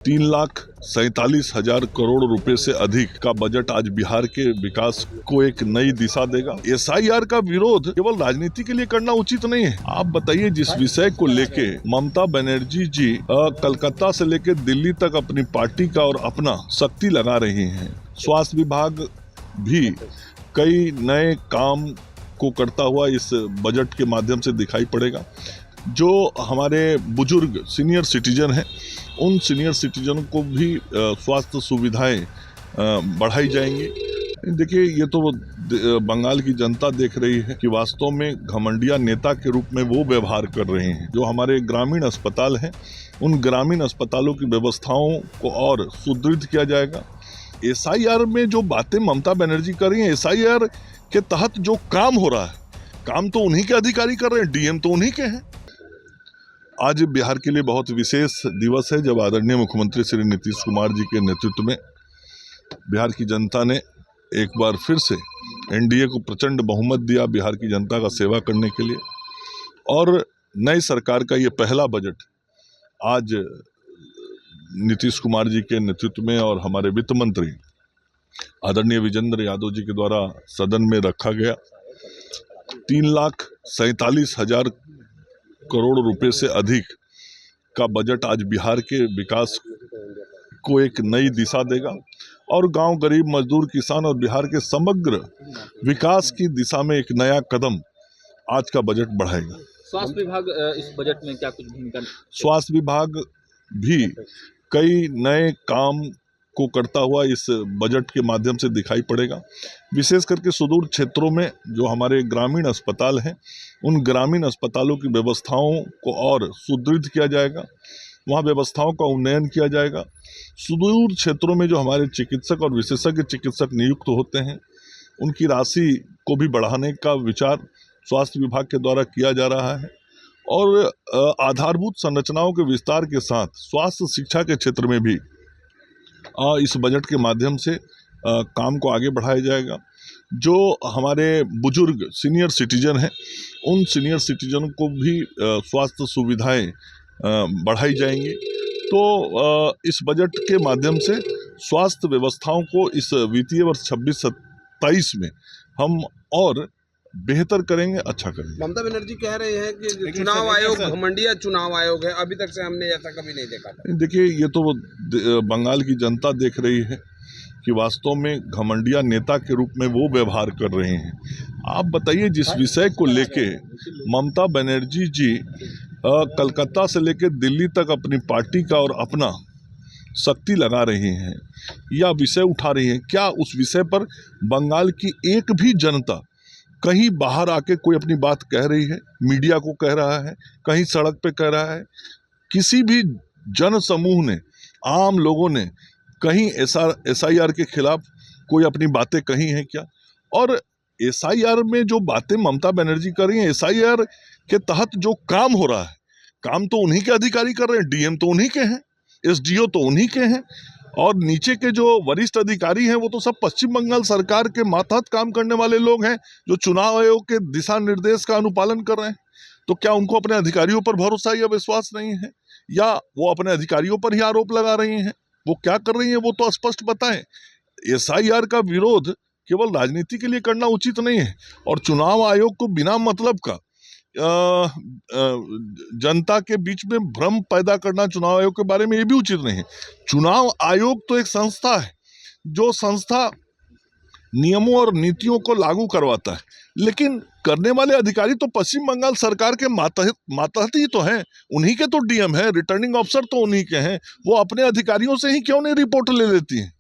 3,47,000 करोड़ रुपए से अधिक का बजट आज बिहार के विकास को एक नई दिशा देगा। एसआईआर का विरोध केवल राजनीति के लिए करना उचित नहीं है। आप बताइए, जिस विषय को लेके ममता बनर्जी जी कलकत्ता से लेके दिल्ली तक अपनी पार्टी का और अपना शक्ति लगा रही हैं। स्वास्थ्य विभाग भी कई नए काम को करता हुआ इस बजट के माध्यम से दिखाई पड़ेगा। जो हमारे बुजुर्ग सीनियर सिटीजन हैं, उन सीनियर सिटीजन को भी स्वास्थ्य सुविधाएं बढ़ाई जाएंगी। देखिए, ये तो बंगाल की जनता देख रही है कि वास्तव में घमंडिया नेता के रूप में वो व्यवहार कर रहे हैं। जो हमारे ग्रामीण अस्पताल हैं, उन ग्रामीण अस्पतालों की व्यवस्थाओं को और सुदृढ़ किया जाएगा। एसआईआर में जो बातें ममता बनर्जी कर रही हैं, एसआईआर के तहत जो काम हो रहा है, काम तो उन्हीं के अधिकारी कर रहे हैं, डीएम तो उन्हीं के हैं। आज बिहार के लिए बहुत विशेष दिवस है, जब आदरणीय मुख्यमंत्री श्री नीतीश कुमार जी के नेतृत्व में बिहार की जनता ने एक बार फिर से एनडीए को प्रचंड बहुमत दिया बिहार की जनता का सेवा करने के लिए। और नई सरकार का ये पहला बजट आज नीतीश कुमार जी के नेतृत्व में और हमारे वित्त मंत्री आदरणीय विजेंद्र यादव जी के द्वारा सदन में रखा गया। 3,47,000 करोड़ रुपए से अधिक का बजट आज बिहार के विकास को एक नई दिशा देगा और गांव, गरीब, मजदूर, किसान और बिहार के समग्र विकास की दिशा में एक नया कदम आज का बजट बढ़ाएगा। स्वास्थ्य विभाग इस बजट में क्या कुछ भूमिका? स्वास्थ्य विभाग भी कई नए काम को करता हुआ इस बजट के माध्यम से दिखाई पड़ेगा। विशेष करके सुदूर क्षेत्रों में जो हमारे ग्रामीण अस्पताल हैं, उन ग्रामीण अस्पतालों की व्यवस्थाओं को और सुदृढ़ किया जाएगा। वहाँ व्यवस्थाओं का उन्नयन किया जाएगा। सुदूर क्षेत्रों में जो हमारे चिकित्सक और विशेषज्ञ चिकित्सक नियुक्त होते हैं, उनकी राशि को भी बढ़ाने का विचार स्वास्थ्य विभाग के द्वारा किया जा रहा है। और आधारभूत संरचनाओं के विस्तार के साथ स्वास्थ्य शिक्षा के क्षेत्र में भी इस बजट के माध्यम से काम को आगे बढ़ाया जाएगा। जो हमारे बुजुर्ग सीनियर सिटीजन हैं, उन सीनियर सिटीजन को भी स्वास्थ्य सुविधाएं बढ़ाई जाएंगी। तो इस बजट के माध्यम से स्वास्थ्य व्यवस्थाओं को इस वित्तीय वर्ष 26-27 में हम और बेहतर करेंगे, अच्छा करेंगे। ममता बनर्जी कह रहे हैं कि चुनाव आयोग घमंडिया चुनाव आयोग है, अभी तक से हमने ऐसा कभी नहीं देखा था। देखिए, ये तो बंगाल की जनता देख रही है कि वास्तव में घमंडिया नेता के रूप में वो व्यवहार कर रहे हैं। आप बताइए, जिस विषय को लेके ममता बनर्जी जी कलकत्ता से लेके दिल्ली तक अपनी पार्टी का और अपना शक्ति लगा रही हैं या विषय उठा रही हैं, क्या उस विषय पर बंगाल की एक भी जनता कहीं बाहर आके कोई अपनी बात कह रही है? मीडिया को कह रहा है, कहीं सड़क पे कह रहा है? किसी भी जन समूह ने, आम लोगों ने कहीं एसआईआर के खिलाफ कोई अपनी बातें कही हैं क्या? और एसआईआर में जो बातें ममता बनर्जी कर रही हैं, एसआईआर के तहत जो काम हो रहा है, काम तो उन्हीं के अधिकारी कर रहे हैं, डीएम तो उन्हीं के हैं, एसडीओ तो उन्हीं के हैं, और नीचे के जो वरिष्ठ अधिकारी हैं वो तो सब पश्चिम बंगाल सरकार के मातहत काम करने वाले लोग हैं, जो चुनाव आयोग के दिशा निर्देश का अनुपालन कर रहे हैं। तो क्या उनको अपने अधिकारियों पर भरोसा या विश्वास नहीं है, या वो अपने अधिकारियों पर ही आरोप लगा रही हैं? वो क्या कर रही हैं वो तो स्पष्ट बताएं। एसआईआर का विरोध केवल राजनीति के लिए करना उचित नहीं है, और चुनाव आयोग को बिना मतलब का जनता के बीच में भ्रम पैदा करना चुनाव आयोग के बारे में ये भी उचित नहीं है। चुनाव आयोग तो एक संस्था है, जो संस्था नियमों और नीतियों को लागू करवाता है, लेकिन करने वाले अधिकारी तो पश्चिम बंगाल सरकार के मातहत ही तो हैं, उन्हीं के तो डीएम हैं, रिटर्निंग ऑफिसर तो उन्हीं के हैं। वो अपने अधिकारियों से ही क्यों नहीं रिपोर्ट ले लेती हैं?